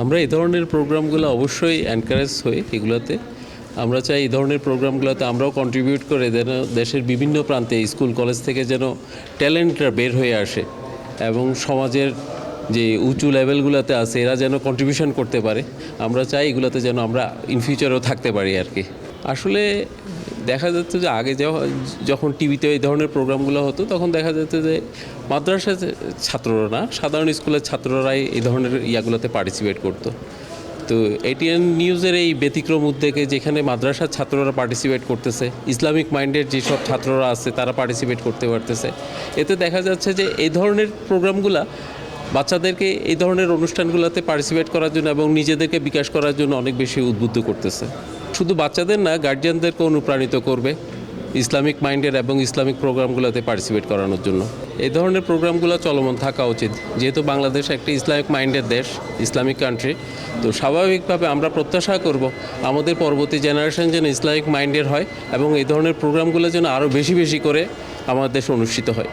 আমরা এই ধরনের প্রোগ্রামগুলো অবশ্যই এনকারেজ হই এগুলোতে। আমরা চাই এই ধরনের প্রোগ্রামগুলোতে আমরাও কন্ট্রিবিউট করে যেন দেশের বিভিন্ন প্রান্তে স্কুল কলেজ থেকে যেন ট্যালেন্টরা বের হয়ে আসে এবং সমাজের যে উঁচু লেভেলগুলোতে আছে এরা যেন কন্ট্রিবিউশন করতে পারে। আমরা চাই এগুলোতে যেন আমরা ইন ফিউচারও থাকতে পারি আর কি। আসলে দেখা যাচ্ছে যে আগে যখন টিভিতে এই ধরনের প্রোগ্রামগুলো হতো তখন দেখা যাচ্ছে যে মাদ্রাসার ছাত্ররা না, সাধারণ স্কুলের ছাত্ররাই এই ধরনের ইয়াগুলোতে পার্টিসিপেট করতো। তো এটিএন নিউজের এই ব্যতিক্রম উদ্যোগে যেখানে মাদ্রাসার ছাত্ররা পার্টিসিপেট করতেছে, ইসলামিক মাইন্ডের যেসব ছাত্ররা আছে তারা পার্টিসিপেট করতে পারতেছে, এতে দেখা যাচ্ছে যে এই ধরনের প্রোগ্রামগুলো বাচ্চাদেরকে এই ধরনের অনুষ্ঠানগুলোতে পার্টিসিপেট করার জন্য এবং নিজেদেরকে বিকাশ করার জন্য অনেক বেশি উদ্বুদ্ধ করতেছে। শুধু বাচ্চাদের না, গার্জিয়ানদেরকে অনুপ্রাণিত করবে ইসলামিক মাইন্ডের এবং ইসলামিক প্রোগ্রামগুলোতে পার্টিসিপেট করানোর জন্য। এই ধরনের প্রোগ্রামগুলো চলমান থাকা উচিত, যেহেতু বাংলাদেশ একটি ইসলামিক মাইন্ডের দেশ, ইসলামিক কান্ট্রি। তো স্বাভাবিকভাবে আমরা প্রত্যাশা করব আমাদের পরবর্তী জেনারেশন যেন ইসলামিক মাইন্ডের হয় এবং এই ধরনের প্রোগ্রামগুলো যেন আরও বেশি বেশি করে আমাদের দেশে অনুষ্ঠিত হয়।